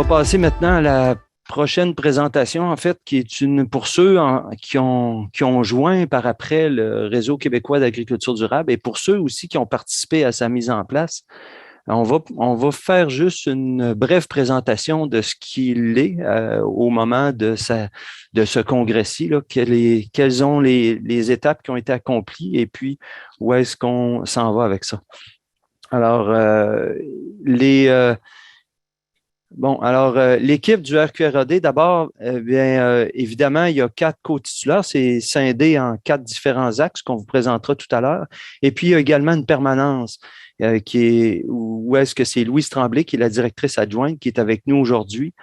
va passer maintenant à la prochaine présentation, en fait, qui est pour ceux qui ont joint par après le Réseau québécois d'agriculture durable et pour ceux aussi qui ont participé à sa mise en place. On va faire juste une brève présentation de ce qu'il est au moment de ce congrès-ci, là, quelles sont les étapes qui ont été accomplies et puis où est-ce qu'on s'en va avec ça. Alors, l'équipe du RQRAD, d'abord, évidemment, il y a 4 co-titulaires. C'est scindé en 4 différents axes qu'on vous présentera tout à l'heure. Et puis, il y a également une permanence où est-ce que c'est Louise Tremblay, qui est la directrice adjointe, qui est avec nous aujourd'hui,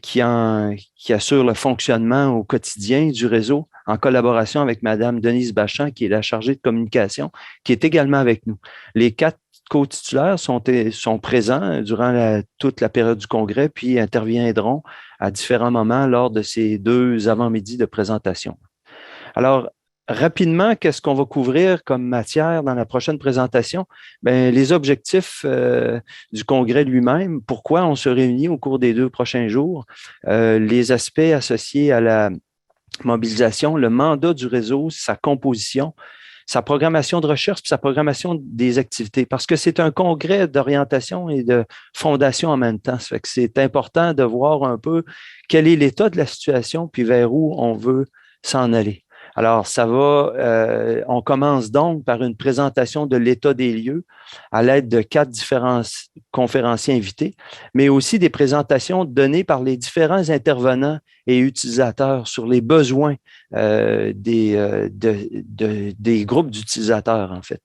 qui assure le fonctionnement au quotidien du réseau en collaboration avec Madame Denise Bachand, qui est la chargée de communication, qui est également avec nous. Les 4 co-titulaires sont présents durant toute la période du congrès, puis interviendront à différents moments lors de ces 2 avant-midi de présentation. Alors, rapidement, qu'est-ce qu'on va couvrir comme matière dans la prochaine présentation? Bien, les objectifs du congrès lui-même, pourquoi on se réunit au cours des 2 prochains jours, les aspects associés à la mobilisation, le mandat du réseau, sa composition, sa programmation de recherche puis sa programmation des activités, parce que c'est un congrès d'orientation et de fondation en même temps. Ça fait que c'est important de voir un peu quel est l'état de la situation puis vers où on veut s'en aller. Alors, on commence donc par une présentation de l'état des lieux à l'aide de 4 différents conférenciers invités, mais aussi des présentations données par les différents intervenants et utilisateurs sur les besoins des groupes d'utilisateurs, en fait.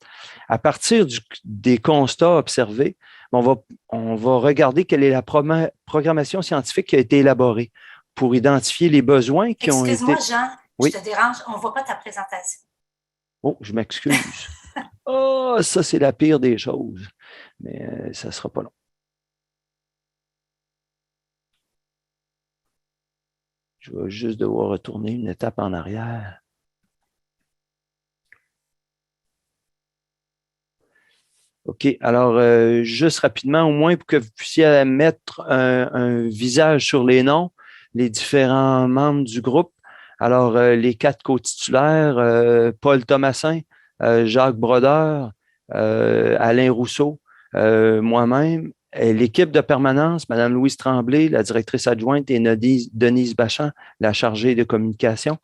À partir des constats observés, on va regarder quelle est la programmation scientifique qui a été élaborée pour identifier les besoins qui ont été… Excuse-moi, Jean, oui. Je te dérange, on ne voit pas ta présentation. Oh, je m'excuse. Oh, ça, c'est la pire des choses. Mais ça ne sera pas long. Je vais juste devoir retourner une étape en arrière. OK. Alors, juste rapidement, au moins pour que vous puissiez mettre un visage sur les noms, les différents membres du groupe. Alors, les 4 co-titulaires, Paul Thomasin, Jacques Brodeur, Alain Rousseau, moi-même, l'équipe de permanence, Mme Louise Tremblay, la directrice adjointe, et Denise Bachand, la chargée de communication.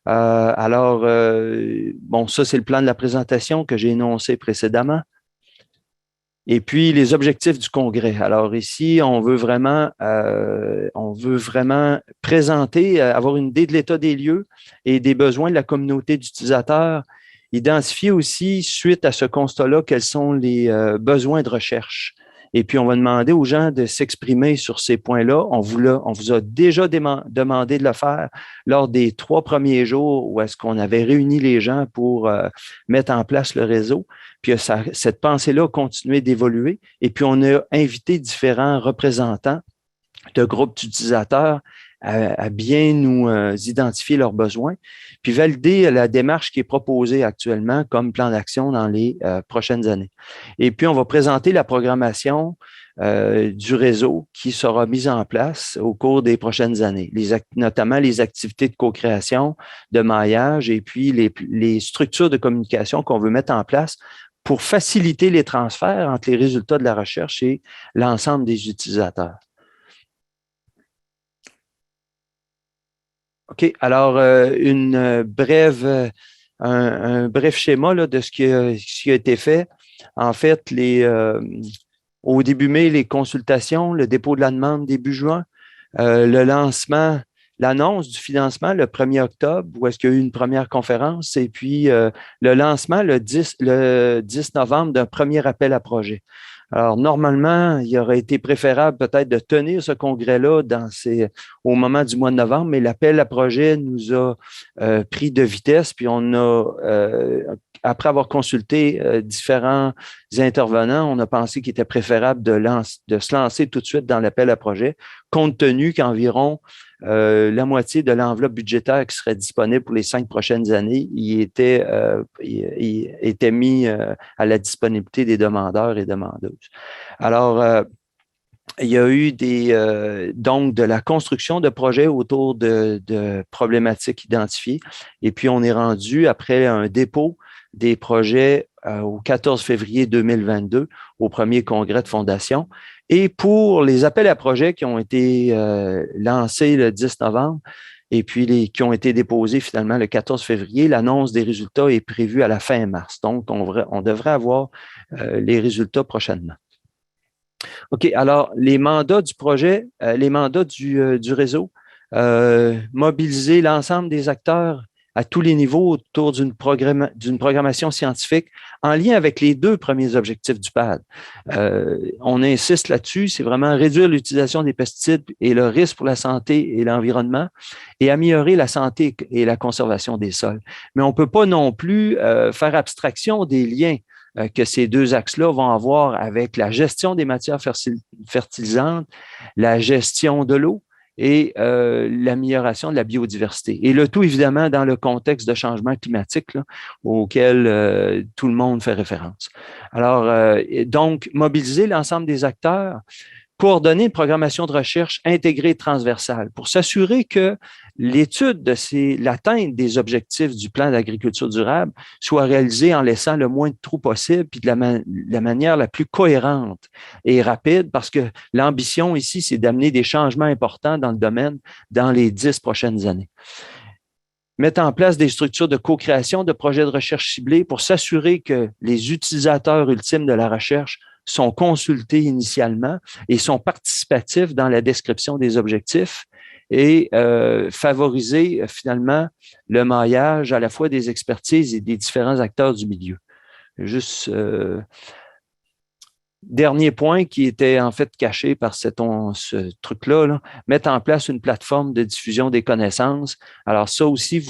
Ça, c'est le plan de la présentation que j'ai énoncé précédemment. Et puis, les objectifs du congrès. Alors ici, on veut vraiment présenter, avoir une idée de l'état des lieux et des besoins de la communauté d'utilisateurs. Identifier aussi, suite à ce constat-là, quels sont les besoins de recherche. Et puis, on va demander aux gens de s'exprimer sur ces points-là. On vous a déjà demandé de le faire lors des 3 premiers jours où est-ce qu'on avait réuni les gens pour mettre en place le réseau. Puis cette pensée-là a continué d'évoluer. Et puis, on a invité différents représentants de groupes d'utilisateurs à bien nous identifier leurs besoins, puis valider la démarche qui est proposée actuellement comme plan d'action dans les prochaines années. Et puis, on va présenter la programmation du réseau qui sera mise en place au cours des prochaines années, notamment les activités de co-création, de maillage et puis les structures de communication qu'on veut mettre en place pour faciliter les transferts entre les résultats de la recherche et l'ensemble des utilisateurs. OK, alors un bref schéma là, de ce qui a été fait. En fait, au début mai, les consultations, le dépôt de la demande début juin, le lancement, l'annonce du financement le 1er octobre, où est-ce qu'il y a eu une première conférence, et puis le lancement le 10 novembre d'un premier appel à projet. Alors, normalement, il aurait été préférable peut-être de tenir ce congrès-là au moment du mois de novembre, mais l'appel à projet nous a pris de vitesse, puis on a, après avoir consulté différents intervenants, on a pensé qu'il était préférable de se lancer tout de suite dans l'appel à projet, compte tenu qu'environ la moitié de l'enveloppe budgétaire qui serait disponible pour les 5 prochaines années, il était mis à la disponibilité des demandeurs et demandeuses. Alors, il y a eu donc de la construction de projets autour de problématiques identifiées. Et puis, on est rendu après un dépôt des projets au 14 février 2022 au premier congrès de fondation. Et pour les appels à projets qui ont été lancés le 10 novembre et puis qui ont été déposés finalement le 14 février, l'annonce des résultats est prévue à la fin mars. Donc, on devrait avoir les résultats prochainement. OK, alors les mandats du projet, les mandats du réseau, mobiliser l'ensemble des acteurs à tous les niveaux autour d'une programmation scientifique en lien avec les deux premiers objectifs du PAD. On insiste là-dessus, c'est vraiment réduire l'utilisation des pesticides et le risque pour la santé et l'environnement et améliorer la santé et la conservation des sols. Mais on ne peut pas non plus faire abstraction des liens que ces deux axes-là vont avoir avec la gestion des matières fertilisantes, la gestion de l'eau et l'amélioration de la biodiversité. Et le tout, évidemment, dans le contexte de changement climatique là, auquel tout le monde fait référence. Alors, donc, mobiliser l'ensemble des acteurs, coordonner une programmation de recherche intégrée et transversale pour s'assurer que l'étude de l'atteinte des objectifs du plan d'agriculture durable soit réalisée en laissant le moins de trous possible puis de la manière la plus cohérente et rapide parce que l'ambition ici, c'est d'amener des changements importants dans le domaine dans les 10 prochaines années. Mettre en place des structures de co-création de projets de recherche ciblés pour s'assurer que les utilisateurs ultimes de la recherche sont consultés initialement et sont participatifs dans la description des objectifs et favoriser finalement le maillage à la fois des expertises et des différents acteurs du milieu. Juste dernier point qui était en fait caché par ce truc-là, mettre en place une plateforme de diffusion des connaissances. Alors ça aussi,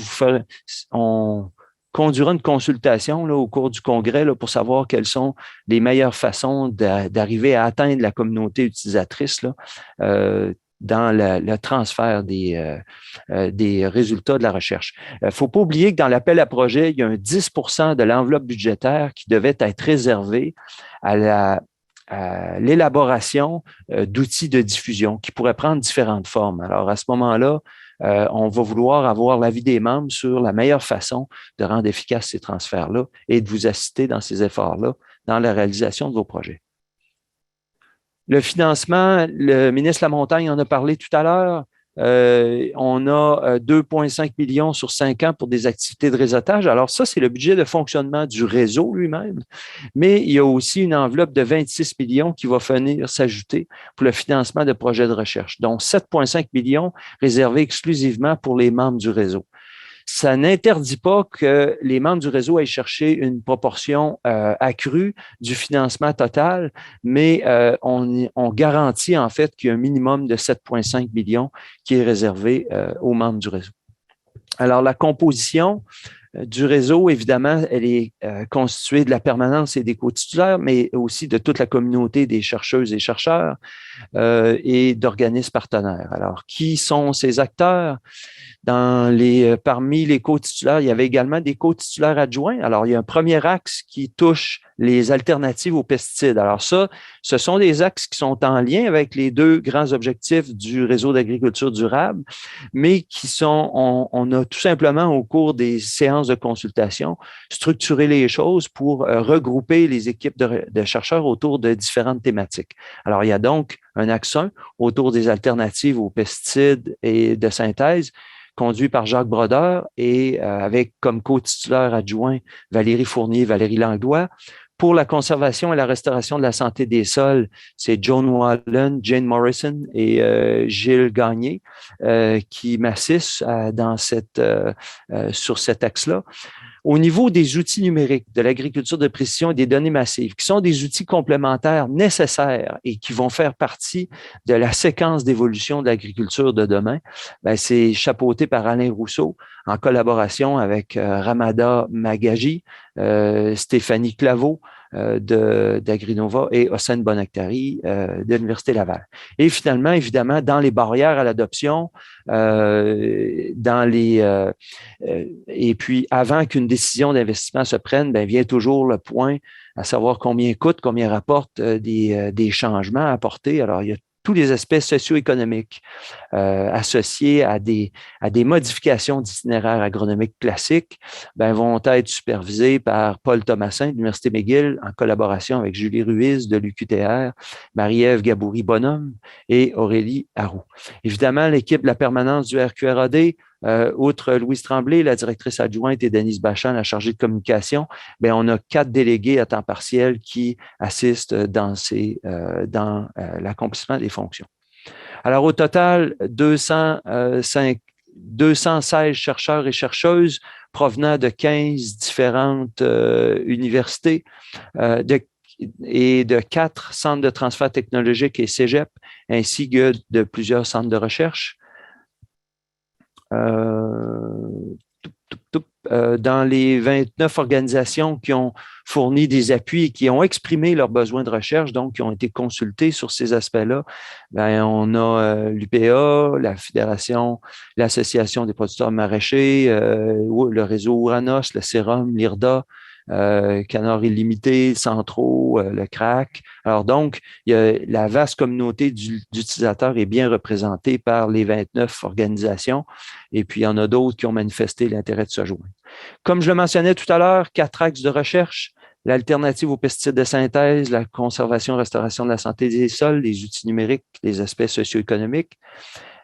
on conduira une consultation là, au cours du congrès là, pour savoir quelles sont les meilleures façons d'arriver à atteindre la communauté utilisatrice là, dans le transfert des résultats de la recherche. Il ne faut pas oublier que dans l'appel à projet, il y a un 10% de l'enveloppe budgétaire qui devait être réservé à l'élaboration d'outils de diffusion qui pourraient prendre différentes formes. Alors, à ce moment-là, on va vouloir avoir l'avis des membres sur la meilleure façon de rendre efficaces ces transferts-là et de vous assister dans ces efforts-là dans la réalisation de vos projets. Le financement, le ministre Lamontagne en a parlé tout à l'heure. On a 2,5 millions sur 5 ans pour des activités de réseautage. Alors ça, c'est le budget de fonctionnement du réseau lui-même, mais il y a aussi une enveloppe de 26 millions qui va venir s'ajouter pour le financement de projets de recherche, donc 7,5 millions réservés exclusivement pour les membres du réseau. Ça n'interdit pas que les membres du réseau aillent chercher une proportion accrue du financement total, mais on garantit en fait qu'il y a un minimum de 7,5 millions qui est réservé aux membres du réseau. Alors, la composition du réseau, évidemment, elle est constituée de la permanence et des co-titulaires, mais aussi de toute la communauté des chercheuses et chercheurs et d'organismes partenaires. Alors, qui sont ces acteurs? Parmi les co-titulaires, il y avait également des co-titulaires adjoints. Alors, il y a un premier axe qui touche les alternatives aux pesticides. Alors ça, ce sont des axes qui sont en lien avec les deux grands objectifs du réseau d'agriculture durable, mais on a tout simplement au cours des séances de consultation structuré les choses pour regrouper les équipes de chercheurs autour de différentes thématiques. Alors, il y a donc un axe 1 autour des alternatives aux pesticides et de synthèse, conduit par Jacques Brodeur et avec comme co-titulaire adjoint Valérie Fournier, Valérie Langlois. Pour la conservation et la restauration de la santé des sols, c'est Joan Wallen, Jane Morrison et Gilles Gagné qui m'assistent sur cet axe-là. Au niveau des outils numériques, de l'agriculture de précision et des données massives, qui sont des outils complémentaires nécessaires et qui vont faire partie de la séquence d'évolution de l'agriculture de demain, c'est chapeauté par Alain Rousseau en collaboration avec Ramada Magaji, Stéphanie Claveau d'Agrinova et Hossein Bonactari de l'Université Laval. Et finalement, évidemment, dans les barrières à l'adoption, et puis avant qu'une décision d'investissement se prenne, vient toujours le point à savoir combien coûte, combien rapporte des changements à apporter. Alors, il y a tous les aspects socio-économiques associés à des modifications d'itinéraire agronomique classiques vont être supervisés par Paul Thomassin de l'Université McGill en collaboration avec Julie Ruiz de l'UQTR, Marie-Ève Gaboury-Bonhomme et Aurélie Harroux. Évidemment, l'équipe de la permanence du RQRAD, outre Louise Tremblay, la directrice adjointe, et Denise Bachan, la chargée de communication, on a 4 délégués à temps partiel qui assistent dans l'accomplissement des fonctions. Alors, au total, 216 chercheurs et chercheuses provenant de 15 différentes universités et de 4 centres de transfert technologique et cégep, ainsi que de plusieurs centres de recherche. Dans les 29 organisations qui ont fourni des appuis et qui ont exprimé leurs besoins de recherche, donc qui ont été consultés sur ces aspects-là, on a l'UPA, la Fédération, l'Association des producteurs maraîchers, le réseau Ouranos, le Sérum, l'IRDA, Canard Illimité, Centro, le CRAC. Alors donc, la vaste communauté d'utilisateurs est bien représentée par les 29 organisations, et puis il y en a d'autres qui ont manifesté l'intérêt de se joindre. Comme je le mentionnais tout à l'heure, 4 axes de recherche: l'alternative aux pesticides de synthèse, la conservation et restauration de la santé des sols, les outils numériques, les aspects socio-économiques,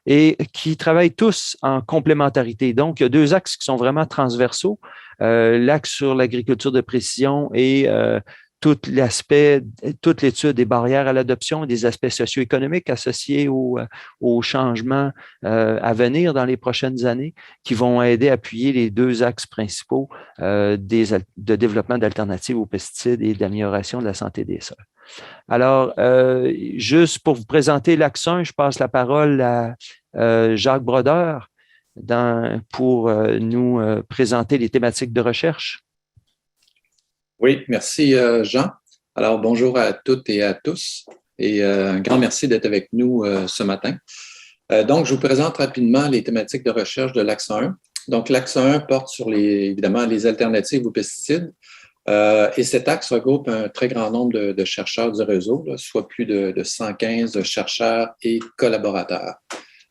et qui travaillent tous en complémentarité. Donc, il y a 2 axes qui sont vraiment transversaux. L'axe sur l'agriculture de précision et toute l'étude des barrières à l'adoption et des aspects socio-économiques associés aux changements à venir dans les prochaines années, qui vont aider à appuyer les 2 axes principaux de développement d'alternatives aux pesticides et d'amélioration de la santé des sols. Alors, juste pour vous présenter l'axe 1, je passe la parole à Jacques Brodeur pour nous présenter les thématiques de recherche. Oui, merci Jean. Alors, bonjour à toutes et à tous et un grand merci d'être avec nous ce matin. Donc, je vous présente rapidement les thématiques de recherche de l'axe 1. Donc, l'axe 1 porte sur évidemment les alternatives aux pesticides. Et cet axe regroupe un très grand nombre de chercheurs du réseau, soit plus de 115 chercheurs et collaborateurs.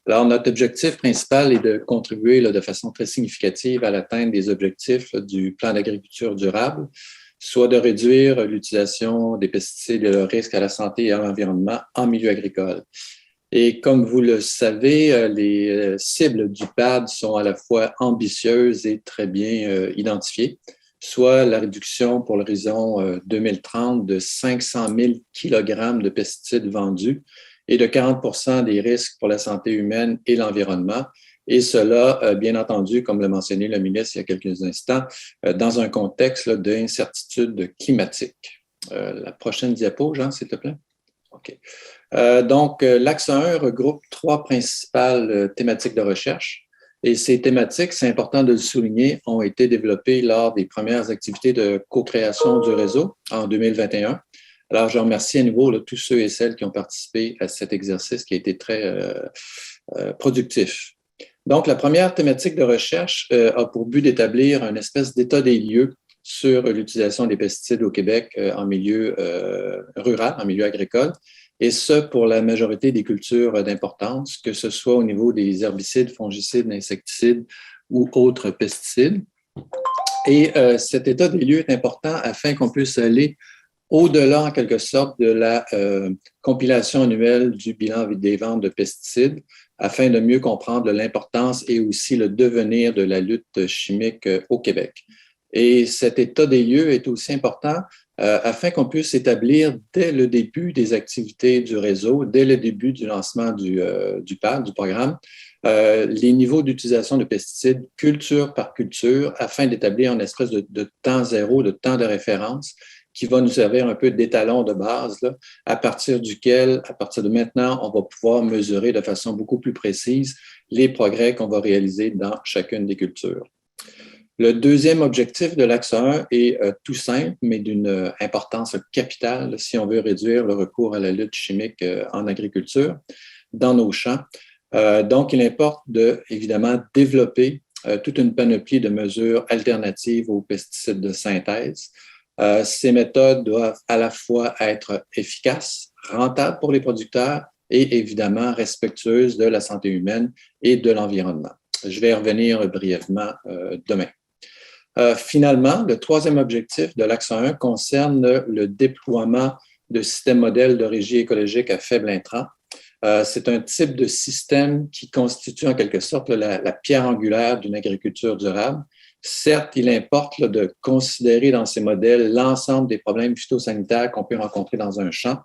Alors, notre objectif principal est de contribuer de façon très significative à l'atteinte des objectifs du plan d'agriculture durable, soit de réduire l'utilisation des pesticides et leurs risques à la santé et à l'environnement en milieu agricole. Et comme vous le savez, les cibles du PAD sont à la fois ambitieuses et très bien identifiées, soit la réduction pour l'horizon 2030 de 500 000 kg de pesticides vendus et de 40 % des risques pour la santé humaine et l'environnement. Et cela, bien entendu, comme l'a mentionné le ministre il y a quelques instants, dans un contexte d'incertitude climatique. La prochaine diapo, Jean, s'il te plaît. OK. Donc, l'axe 1 regroupe 3 principales thématiques de recherche. Et ces thématiques, c'est important de le souligner, ont été développées lors des premières activités de co-création du réseau en 2021. Alors, je remercie à nouveau tous ceux et celles qui ont participé à cet exercice qui a été très productif. Donc, la première thématique de recherche a pour but d'établir une espèce d'état des lieux sur l'utilisation des pesticides au Québec en milieu rural, en milieu agricole, et ce, pour la majorité des cultures d'importance, que ce soit au niveau des herbicides, fongicides, insecticides ou autres pesticides. Et cet état des lieux est important afin qu'on puisse aller au-delà, en quelque sorte, de la compilation annuelle du bilan des ventes de pesticides, afin de mieux comprendre l'importance et aussi le devenir de la lutte chimique au Québec. Et cet état des lieux est aussi important afin qu'on puisse établir dès le début des activités du réseau, dès le début du lancement du PAD, du programme, les niveaux d'utilisation de pesticides culture par culture afin d'établir une espèce de temps zéro, de temps de référence qui va nous servir un peu d'étalon de base là, à partir duquel, à partir de maintenant, on va pouvoir mesurer de façon beaucoup plus précise les progrès qu'on va réaliser dans chacune des cultures. Le deuxième objectif de l'axe 1 est tout simple, mais d'une importance capitale si on veut réduire le recours à la lutte chimique en agriculture dans nos champs. Donc, il importe de, évidemment, développer toute une panoplie de mesures alternatives aux pesticides de synthèse. Ces méthodes doivent à la fois être efficaces, rentables pour les producteurs et évidemment respectueuses de la santé humaine et de l'environnement. Je vais y revenir brièvement demain. Finalement, le troisième objectif de l'axe 1 concerne le déploiement de systèmes modèles de régie écologique à faible intrant. C'est un type de système qui constitue en quelque sorte la pierre angulaire d'une agriculture durable. Certes, il importe de considérer dans ces modèles l'ensemble des problèmes phytosanitaires qu'on peut rencontrer dans un champ,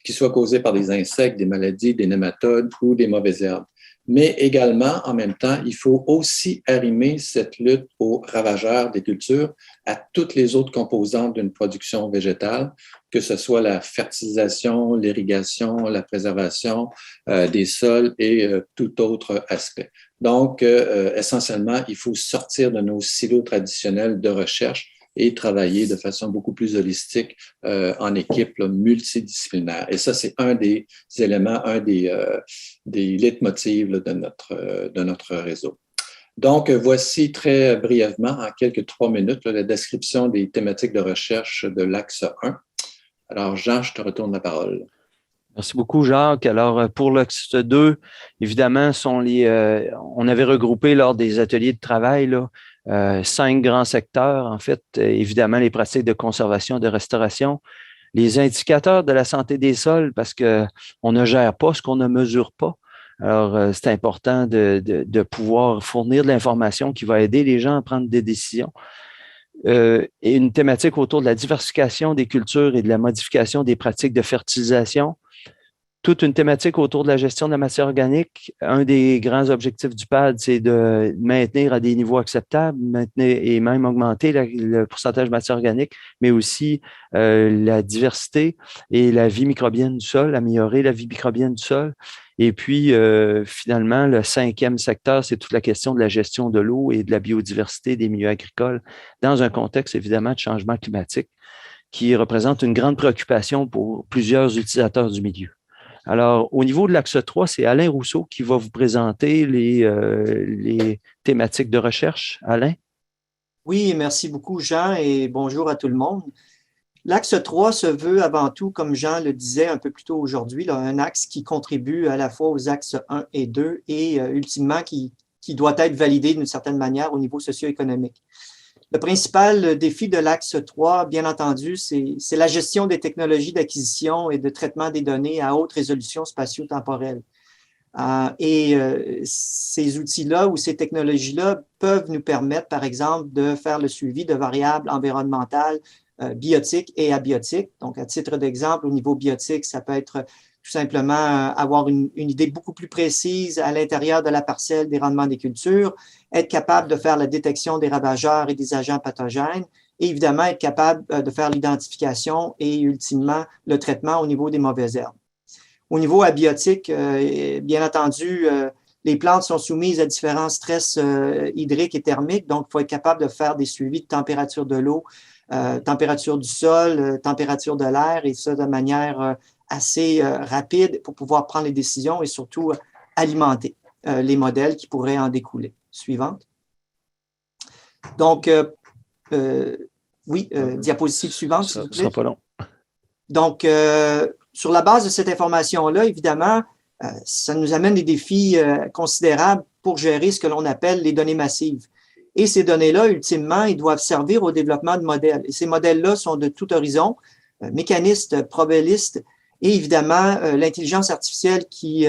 qu'ils soient causés par des insectes, des maladies, des nématodes ou des mauvaises herbes. Mais également, en même temps, il faut aussi arrimer cette lutte aux ravageurs des cultures à toutes les autres composantes d'une production végétale, que ce soit la fertilisation, l'irrigation, la préservation des sols et tout autre aspect. Donc, essentiellement, il faut sortir de nos silos traditionnels de recherche et travailler de façon beaucoup plus holistique en équipe multidisciplinaire. Et ça, c'est un des éléments, un des leitmotivs de notre réseau. Donc, voici très brièvement, en quelques 3 minutes, la description des thématiques de recherche de l'axe 1. Alors, Jean, je te retourne la parole. Merci beaucoup, Jacques. Alors, pour l'axe 2, évidemment, on avait regroupé lors des ateliers de travail 5 grands secteurs. En fait, évidemment, les pratiques de conservation, de restauration, les indicateurs de la santé des sols, parce qu'on ne gère pas ce qu'on ne mesure pas. Alors, c'est important de pouvoir fournir de l'information qui va aider les gens à prendre des décisions. Et une thématique autour de la diversification des cultures et de la modification des pratiques de fertilisation. Toute une thématique autour de la gestion de la matière organique. Un des grands objectifs du PAD, c'est de maintenir à des niveaux acceptables, maintenir et même augmenter le pourcentage de matière organique, mais aussi la diversité et la vie microbienne du sol, améliorer la vie microbienne du sol. Et puis, finalement, le 5e secteur, c'est toute la question de la gestion de l'eau et de la biodiversité des milieux agricoles dans un contexte, évidemment, de changement climatique qui représente une grande préoccupation pour plusieurs utilisateurs du milieu. Alors, au niveau de l'axe 3, c'est Alain Rousseau qui va vous présenter les thématiques de recherche. Alain? Oui, merci beaucoup, Jean, et bonjour à tout le monde. L'axe 3 se veut avant tout, comme Jean le disait un peu plus tôt aujourd'hui, un axe qui contribue à la fois aux axes 1 et 2 et ultimement qui doit être validé d'une certaine manière au niveau socio-économique. Le principal défi de l'axe 3, bien entendu, c'est la gestion des technologies d'acquisition et de traitement des données à haute résolution spatio-temporelle. Ces outils-là ou ces technologies-là peuvent nous permettre, par exemple, de faire le suivi de variables environnementales, biotiques et abiotiques. Donc, à titre d'exemple, au niveau biotique, ça peut être tout simplement avoir une idée beaucoup plus précise à l'intérieur de la parcelle des rendements des cultures, être capable de faire la détection des ravageurs et des agents pathogènes, et évidemment être capable de faire l'identification et ultimement le traitement au niveau des mauvaises herbes. Au niveau abiotique, bien entendu, les plantes sont soumises à différents stress hydriques et thermiques, donc il faut être capable de faire des suivis de température de l'eau, température du sol, température de l'air, et ça de manière assez rapide pour pouvoir prendre les décisions et surtout alimenter les modèles qui pourraient en découler. Suivante. Donc, diapositive suivante, s'il vous plaît. Ça sera pas long. Donc, sur la base de cette information-là, évidemment, ça nous amène des défis considérables pour gérer ce que l'on appelle les données massives. Et ces données-là, ultimement, ils doivent servir au développement de modèles. Et ces modèles-là sont de tout horizon, mécanistes, probabilistes, et évidemment, l'intelligence artificielle qui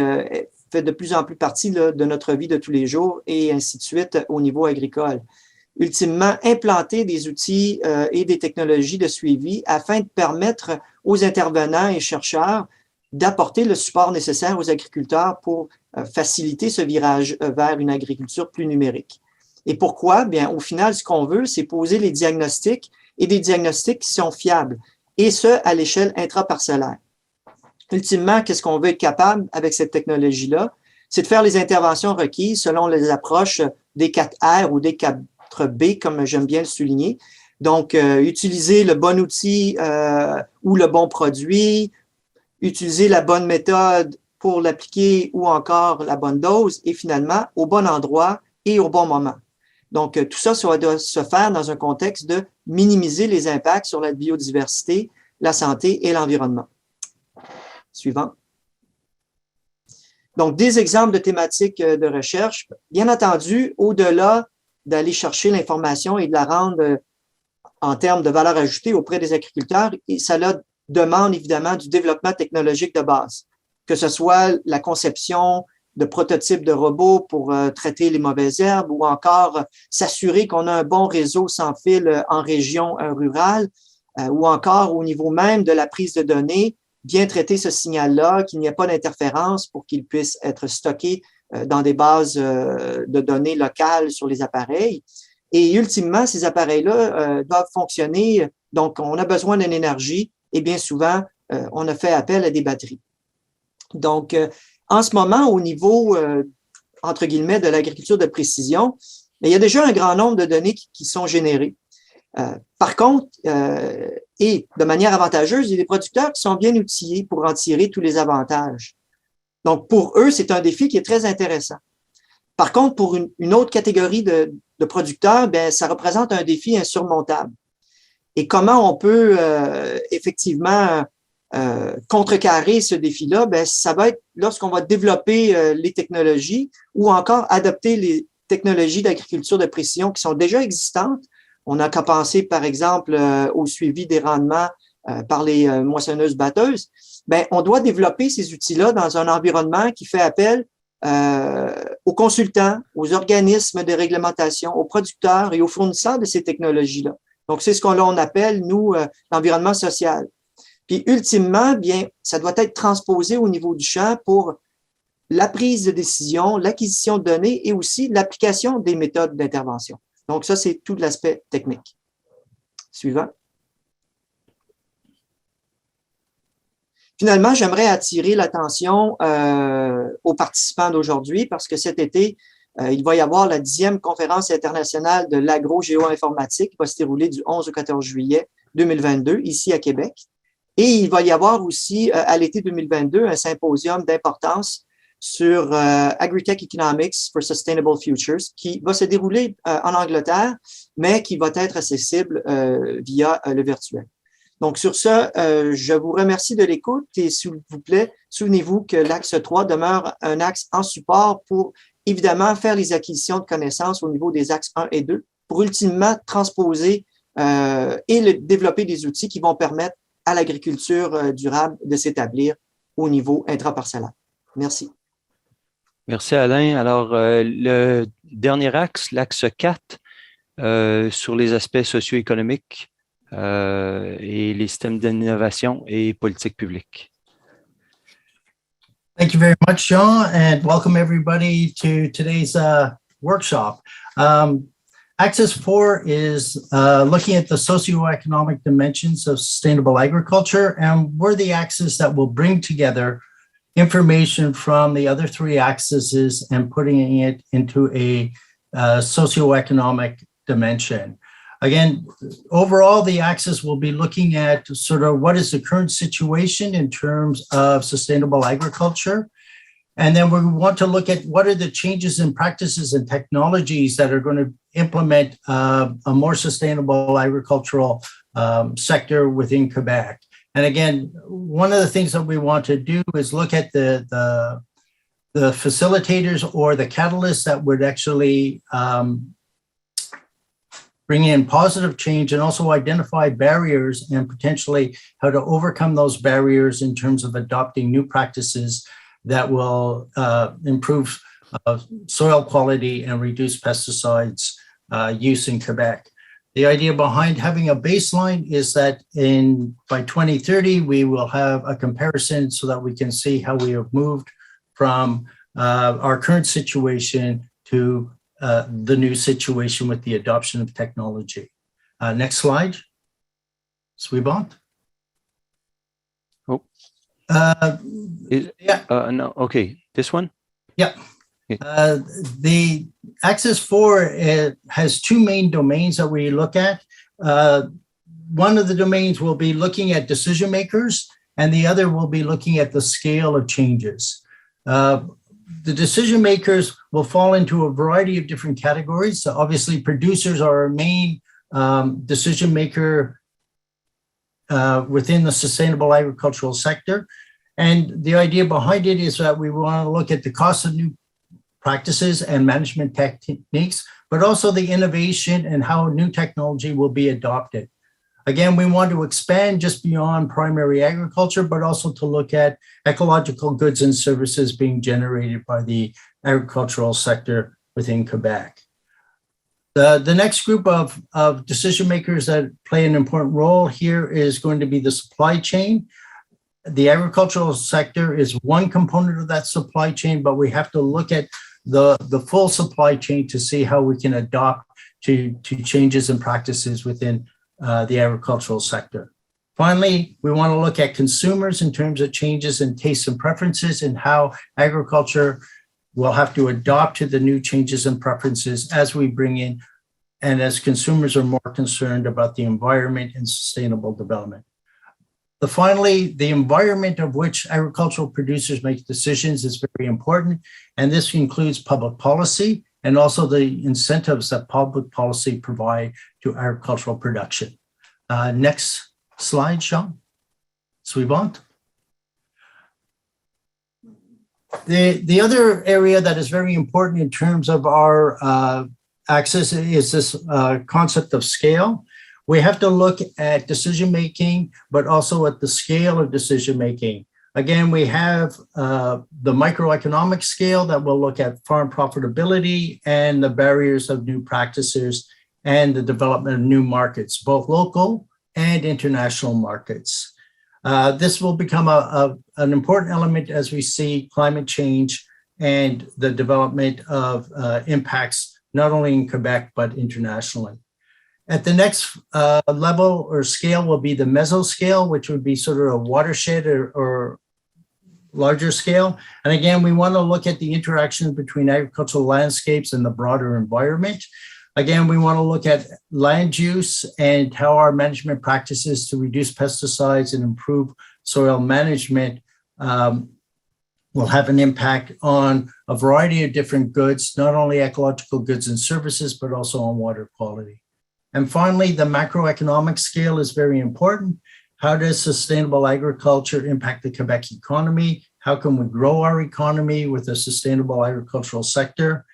fait de plus en plus partie de notre vie de tous les jours et ainsi de suite au niveau agricole. Ultimement, implanter des outils et des technologies de suivi afin de permettre aux intervenants et chercheurs d'apporter le support nécessaire aux agriculteurs pour faciliter ce virage vers une agriculture plus numérique. Et pourquoi? Bien, au final, ce qu'on veut, c'est poser les diagnostics et des diagnostics qui sont fiables, et ce, à l'échelle intraparcellaire. Ultimement, qu'est-ce qu'on veut être capable avec cette technologie-là? C'est de faire les interventions requises selon les approches des 4R ou des 4B, comme j'aime bien le souligner. Donc, utiliser le bon outil ou le bon produit, utiliser la bonne méthode pour l'appliquer ou encore la bonne dose et finalement au bon endroit et au bon moment. Donc, tout ça doit se faire dans un contexte de minimiser les impacts sur la biodiversité, la santé et l'environnement. Suivant. Donc, des exemples de thématiques de recherche, bien entendu, au-delà d'aller chercher l'information et de la rendre en termes de valeur ajoutée auprès des agriculteurs, et cela demande évidemment du développement technologique de base, que ce soit la conception de prototypes de robots pour traiter les mauvaises herbes ou encore s'assurer qu'on a un bon réseau sans fil en région rurale ou encore au niveau même de la prise de données, bien traiter ce signal-là, qu'il n'y ait pas d'interférence pour qu'il puisse être stocké dans des bases de données locales sur les appareils. Et ultimement, ces appareils-là doivent fonctionner. Donc, on a besoin d'une énergie et bien souvent, on a fait appel à des batteries. Donc, en ce moment, au niveau, entre guillemets, de l'agriculture de précision, il y a déjà un grand nombre de données qui sont générées. Par contre, et de manière avantageuse, il y a des producteurs qui sont bien outillés pour en tirer tous les avantages. Donc, pour eux, c'est un défi qui est très intéressant. Par contre, pour une autre catégorie de producteurs, bien, ça représente un défi insurmontable. Et comment on peut effectivement contrecarrer ce défi-là? Bien, ça va être lorsqu'on va développer les technologies ou encore adopter les technologies d'agriculture de précision qui sont déjà existantes. On n'a qu'à penser, par exemple, au suivi des rendements par les moissonneuses-batteuses. Bien, on doit développer ces outils-là dans un environnement qui fait appel aux consultants, aux organismes de réglementation, aux producteurs et aux fournisseurs de ces technologies-là. Donc, c'est ce qu'on appelle, nous, l'environnement social. Puis, ultimement, bien, ça doit être transposé au niveau du champ pour la prise de décision, l'acquisition de données et aussi l'application des méthodes d'intervention. Donc, ça, c'est tout l'aspect technique. Suivant. Finalement, j'aimerais attirer l'attention aux participants d'aujourd'hui parce que cet été, il va y avoir la 10e conférence internationale de l'agro-géo-informatique qui va se dérouler du 11 au 14 juillet 2022 ici à Québec. Et il va y avoir aussi à l'été 2022 un symposium d'importance sur Agritech Economics for Sustainable Futures qui va se dérouler en Angleterre, mais qui va être accessible via le virtuel. Donc, sur ce, je vous remercie de l'écoute et s'il vous plaît, souvenez-vous que l'axe 3 demeure un axe en support pour évidemment faire les acquisitions de connaissances au niveau des axes 1 et 2 pour ultimement transposer et développer des outils qui vont permettre à l'agriculture durable de s'établir au niveau intraparcellaire. Merci. Merci Alain. Alors, le dernier axe, l'axe 4, sur les aspects socio-économiques et les systèmes d'innovation et politique publique. Thank you very much, Jean, and welcome everybody to today's workshop. Axis 4 is looking at the socioeconomic dimensions of sustainable agriculture, and we're the axis that will bring together information from the other 3 axes and putting it into a socioeconomic dimension. Again, overall, the axis will be looking at sort of what is the current situation in terms of sustainable agriculture. And then we want to look at what are the changes in practices and technologies that are going to implement a more sustainable agricultural sector within Quebec. And again, one of the things that we want to do is look at the facilitators or the catalysts that would actually bring in positive change and also identify barriers and potentially how to overcome those barriers in terms of adopting new practices that will improve soil quality and reduce pesticides use in Quebec. The idea behind having a baseline is that by 2030, we will have a comparison so that we can see how we have moved from our current situation to the new situation with the adoption of technology. Next slide. Suivant. Oh. No, okay. This one? Yeah. The Axis 4 has 2 main domains that we look at. One of the domains will be looking at decision makers, and the other will be looking at the scale of changes. The decision makers will fall into a variety of different categories. So obviously, producers are our main decision maker within the sustainable agricultural sector. And the idea behind it is that we want to look at the cost of new practices and management techniques, but also the innovation and how new technology will be adopted. Again, we want to expand just beyond primary agriculture, but also to look at ecological goods and services being generated by the agricultural sector within Quebec. The next group of decision makers that play an important role here is going to be the supply chain. The agricultural sector is one component of that supply chain, but we have to look at the full supply chain to see how we can adopt to changes in practices within the agricultural sector. Finally, we want to look at consumers in terms of changes in tastes and preferences and how agriculture will have to adopt to the new changes and preferences as we bring in and as consumers are more concerned about the environment and sustainable development. Finally, the environment of which agricultural producers make decisions is very important, and this includes public policy and also the incentives that public policy provide to agricultural production. Next slide, Sean. Suivant. The other area that is very important in terms of our access is this concept of scale. We have to look at decision-making, but also at the scale of decision-making. Again, we have the microeconomic scale that will look at farm profitability and the barriers of new practices and the development of new markets, both local and international markets. This will become an important element as we see climate change and the development of impacts not only in Quebec, but internationally. At the next level or scale will be the mesoscale, which would be sort of a watershed or larger scale. And again, we want to look at the interaction between agricultural landscapes and the broader environment. Again, we want to look at land use and how our management practices to reduce pesticides and improve soil management will have an impact on a variety of different goods, not only ecological goods and services, but also on water quality. And finally, the macroeconomic scale is very important. How does sustainable agriculture impact the Quebec economy? How can we grow our economy with a sustainable agricultural sector?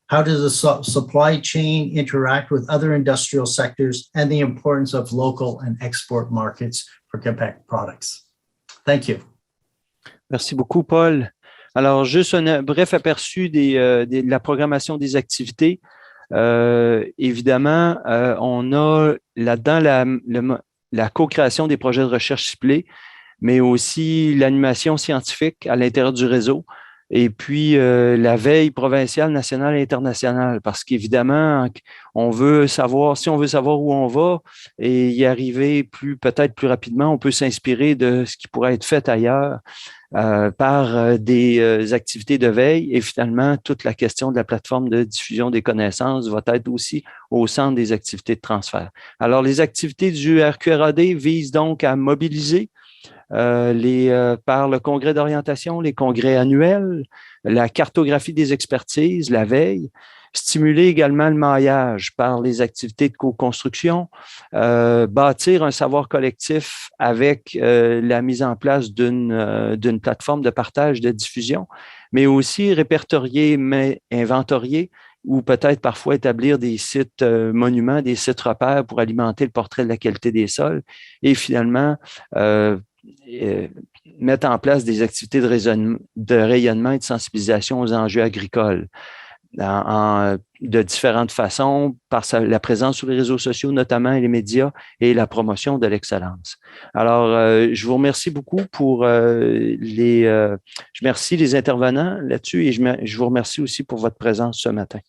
How does the supply chain interact with other industrial sectors and the importance of local and export markets for Quebec products? Thank you. Merci beaucoup, Paul. Alors, juste un bref aperçu de la programmation des activités. Évidemment, on a là-dedans la co-création des projets de recherche ciblés, mais aussi l'animation scientifique à l'intérieur du réseau. Et puis, la veille provinciale, nationale et internationale, parce qu'évidemment, on veut savoir, si on veut savoir où on va et y arriver peut-être plus rapidement, on peut s'inspirer de ce qui pourrait être fait ailleurs par des activités de veille. Et finalement, toute la question de la plateforme de diffusion des connaissances va être aussi au centre des activités de transfert. Alors, les activités du RQRAD visent donc à mobiliser par le congrès d'orientation, les congrès annuels, la cartographie des expertises, la veille, stimuler également le maillage par les activités de co-construction, bâtir un savoir collectif avec la mise en place d'une plateforme de partage de diffusion, mais aussi répertorier, mais inventorier, ou peut-être parfois établir des sites monuments, des sites repères pour alimenter le portrait de la qualité des sols et finalement mettre en place des activités de rayonnement et de sensibilisation aux enjeux agricoles de différentes façons, par la présence sur les réseaux sociaux notamment et les médias et la promotion de l'excellence. Alors, je vous remercie beaucoup pour je remercie les intervenants là-dessus et je vous remercie aussi pour votre présence ce matin.